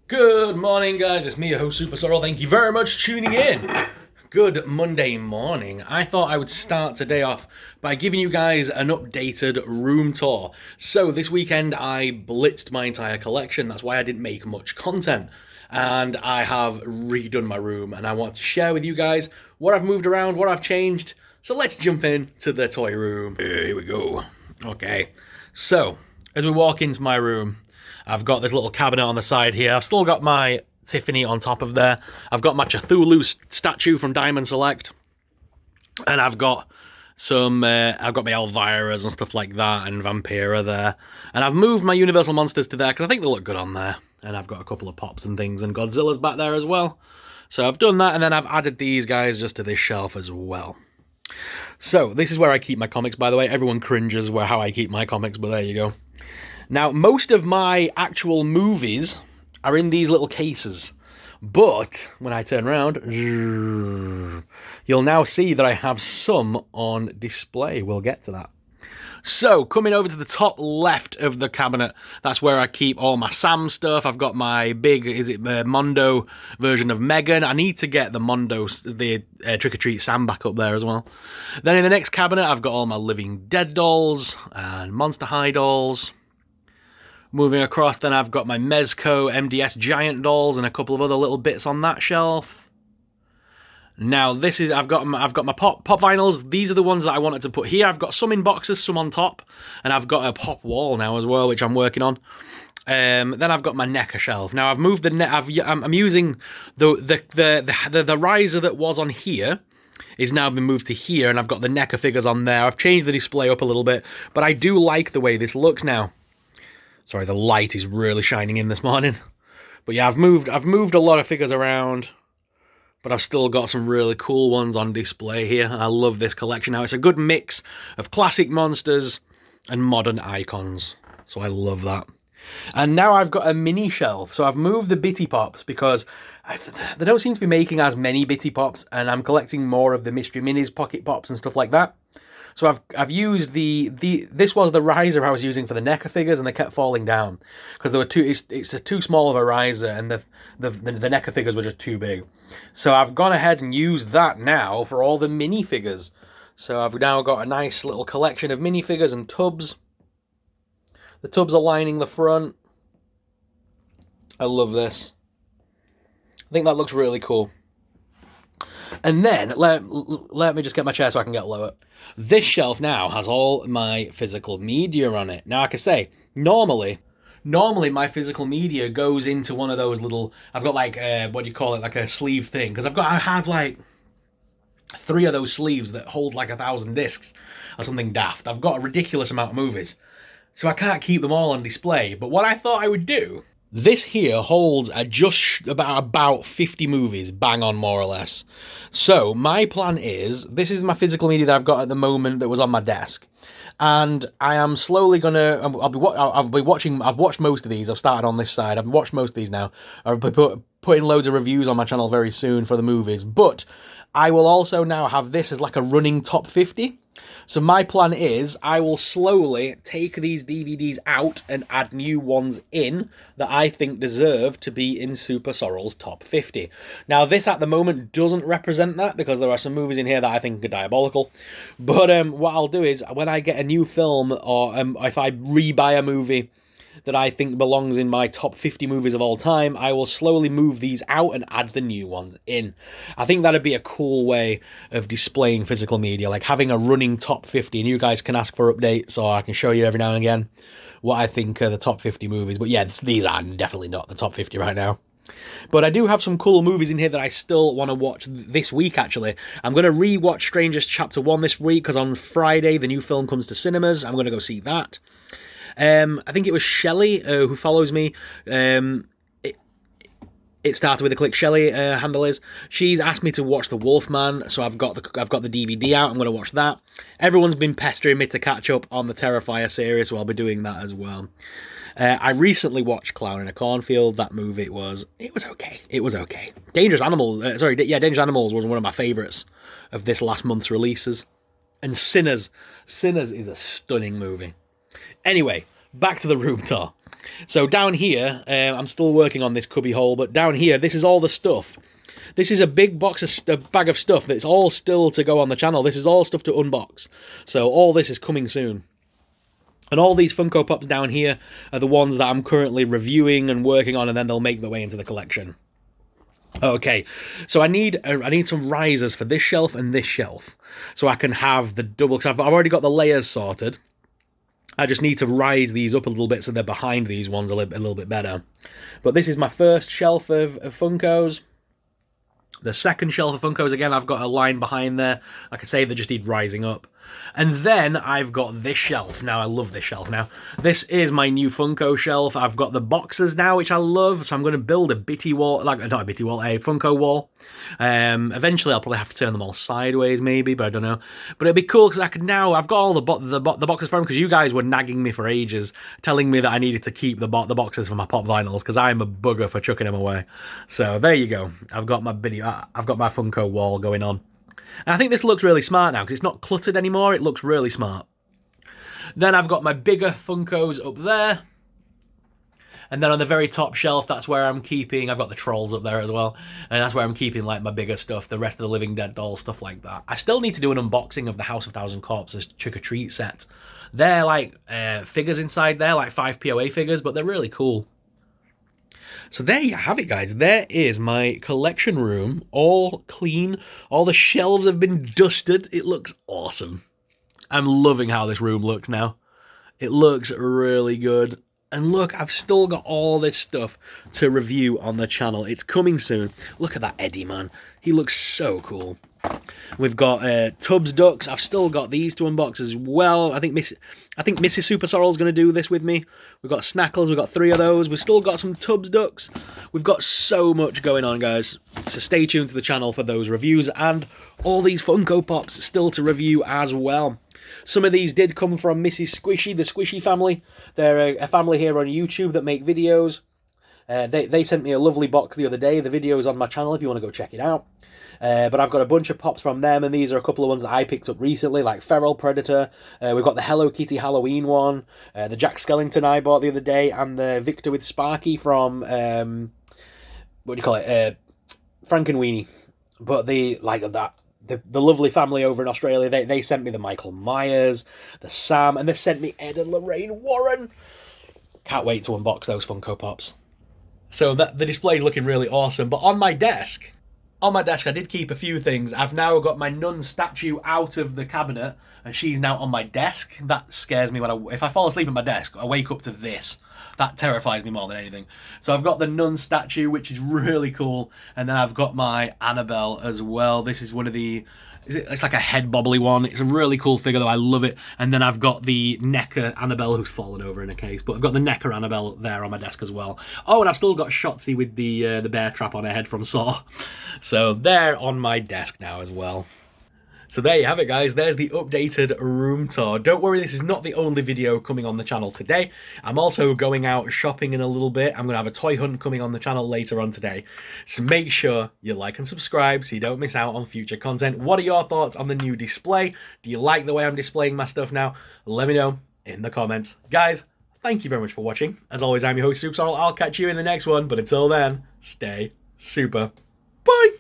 Good morning, guys. It's me, your host, Super Sorrel. Thank you very much for tuning in. Good Monday morning. I thought I would start today off by giving you guys an updated room tour. So this weekend I blitzed my entire collection. That's why I didn't make much content. And I have redone my room and I want to share with you guys what I've moved around, what I've changed. So let's jump in to the toy room. Here we go. Okay. So as we walk into my room, I've got this little cabinet on the side here. I've still got my Tiffany on top of there. I've got my Cthulhu statue from Diamond Select. And I've got I've got my Elvira's and stuff like that, and Vampira there. And I've moved my Universal Monsters to there, because I think they look good on there. And I've got a couple of Pops and things, and Godzilla's back there as well. So I've done that, and then I've added these guys just to this shelf as well. So this is where I keep my comics, by the way. Everyone cringes how I keep my comics, but there you go. Now, most of my actual movies are in these little cases, but when I turn around, you'll now see that I have some on display. We'll get to that. So, coming over to the top left of the cabinet, that's where I keep all my Sam stuff. I've got my big, Mondo version of Megan. I need to get the Mondo, the Trick or Treat Sam back up there as well. Then in the next cabinet, I've got all my Living Dead dolls and Monster High dolls. Moving across, then I've got my Mezco MDS Giant dolls and a couple of other little bits on that shelf. Now this is I've got my pop vinyls. These are the ones that I wanted to put here. I've got some in boxes, some on top, and I've got a pop wall now as well, which I'm working on. Then I've got my NECA shelf. Now I've moved I'm using the riser that was on here is now been moved to here, and I've got the NECA figures on there. I've changed the display up a little bit, but I do like the way this looks now. Sorry, the light is really shining in this morning. But yeah, I've moved a lot of figures around, but I've still got some really cool ones on display here. I love this collection now. It's a good mix of classic monsters and modern icons. So I love that. And now I've got a mini shelf. So I've moved the Bitty Pops because they don't seem to be making as many Bitty Pops, and I'm collecting more of the Mystery Minis, Pocket Pops and stuff like that. So I've used this was the riser I was using for the NECA figures, and they kept falling down because they were it's too small of a riser, and the NECA figures were just too big. So I've gone ahead and used that now for all the mini figures. So I've now got a nice little collection of mini figures and tubs. The tubs are lining the front. I love this. I think that looks really cool. And then, let me just get my chair so I can get lower. This shelf now has all my physical media on it. Now, like I say, normally my physical media goes into one of those little, I've got like, what do you call it, like a sleeve thing. Because I have like 3 of those sleeves that hold like 1,000 discs or something daft. I've got a ridiculous amount of movies. So I can't keep them all on display. But what I thought I would do, this here holds just about 50 movies, bang on more or less. So my plan is, this is my physical media that I've got at the moment that was on my desk. And I am slowly gonna, I'll be watching, I've watched most of these, I've started on this side, I've watched most of these now. I'll be putting loads of reviews on my channel very soon for the movies. But I will also now have this as like a running top 50. So my plan is I will slowly take these DVDs out and add new ones in that I think deserve to be in Super Sorrel's top 50. Now this at the moment doesn't represent that because there are some movies in here that I think are diabolical. But what I'll do is when I get a new film or if I rebuy a movie that I think belongs in my top 50 movies of all time, I will slowly move these out and add the new ones in. I think that'd be a cool way of displaying physical media, like having a running top 50, and you guys can ask for updates, so I can show you every now and again what I think are the top 50 movies. But yeah, these are definitely not the top 50 right now. But I do have some cool movies in here that I still want to watch this week, actually. I'm going to re-watch Strangers Chapter 1 this week, because on Friday the new film comes to cinemas. I'm going to go see that. I think it was Shelley who follows me. It started with a click. Shelley handle is. She's asked me to watch The Wolfman, so I've got the DVD out. I'm going to watch that. Everyone's been pestering me to catch up on the Terrifier series, so I'll be doing that as well. I recently watched Clown in a Cornfield. That movie it was okay. It was okay. Dangerous Animals. Dangerous Animals was one of my favourites of this last month's releases. And Sinners. Sinners is a stunning movie. Anyway, back to the room tour. So down here, I'm still working on this cubby hole, but down here, this is all the stuff. This is a big bag of stuff that's all still to go on the channel. This is all stuff to unbox. So all this is coming soon. And all these Funko Pops down here are the ones that I'm currently reviewing and working on, and then they'll make their way into the collection. Okay, so I need some risers for this shelf and this shelf, so I can have the double, because I've already got the layers sorted. I just need to rise these up a little bit so they're behind these ones a little bit better. But this is my first shelf of Funkos. The second shelf of Funkos, again, I've got a line behind there. Like I say, they just need rising up. And then I've got this shelf. Now, I love this shelf now. This is my new Funko shelf. I've got the boxes now, which I love. So I'm going to build a bitty wall, like, not a bitty wall, a Funko wall. Eventually, I'll probably have to turn them all sideways, maybe, but I don't know. But it'd be cool because I could now, I've got all the boxes for them, because you guys were nagging me for ages, telling me that I needed to keep the boxes for my pop vinyls, because I'm a bugger for chucking them away. So there you go. I've got my Funko wall going on. And I think this looks really smart now, because it's not cluttered anymore. It looks really smart. Then I've got my bigger Funkos up there. And then on the very top shelf, that's where I'm keeping, I've got the trolls up there as well. And that's where I'm keeping like my bigger stuff, the rest of the Living Dead dolls, stuff like that. I still need to do an unboxing of the House of Thousand Corpses trick-or-treat set. They're like figures inside there, like 5 POA figures, but they're really cool. So there you have it, guys. There is my collection room, all clean. All the shelves have been dusted. It looks awesome. I'm loving how this room looks now. It looks really good. And look, I've still got all this stuff to review on the channel. It's coming soon. Look at that Eddie, man. He looks so cool. We've got Tubbs Ducks. I've still got these to unbox as well. I think Mrs. Super Sorrel's going to do this with me. We've got Snackles. We've got 3 of those. We've still got some Tubbs Ducks. We've got so much going on, guys. So stay tuned to the channel for those reviews and all these Funko Pops still to review as well. Some of these did come from Mrs. Squishy, the Squishy family. They're a family here on YouTube that make videos. They sent me a lovely box the other day. The video is on my channel if you want to go check it out. But I've got a bunch of pops from them, and these are a couple of ones that I picked up recently, like Feral Predator. We've got the Hello Kitty Halloween one, the Jack Skellington I bought the other day, and the Victor with Sparky from, what do you call it, Frankenweenie. But the lovely family over in Australia, they sent me the Michael Myers, the Sam, and they sent me Ed and Lorraine Warren. Can't wait to unbox those Funko Pops. So the display is looking really awesome, but on my desk, I did keep a few things. I've now got my nun statue out of the cabinet, and she's now on my desk. That scares me if I fall asleep at my desk, I wake up to this. That terrifies me more than anything. So I've got the nun statue, which is really cool, and then I've got my Annabelle as well. This is one of the... It's like a head bobbly one. It's a really cool figure, though. I love it. And then I've got the NECA Annabelle, who's fallen over in a case. But I've got the NECA Annabelle there on my desk as well. Oh, and I've still got Shotzi with the bear trap on her head from Saw. So they're on my desk now as well. So there you have it, guys. There's the updated room tour. Don't worry, this is not the only video coming on the channel today. I'm also going out shopping in a little bit. I'm going to have a toy hunt coming on the channel later on today. So make sure you like and subscribe so you don't miss out on future content. What are your thoughts on the new display? Do you like the way I'm displaying my stuff now? Let me know in the comments. Guys, thank you very much for watching. As always, I'm your host, Super Sorrel. I'll catch you in the next one. But until then, stay super. Bye!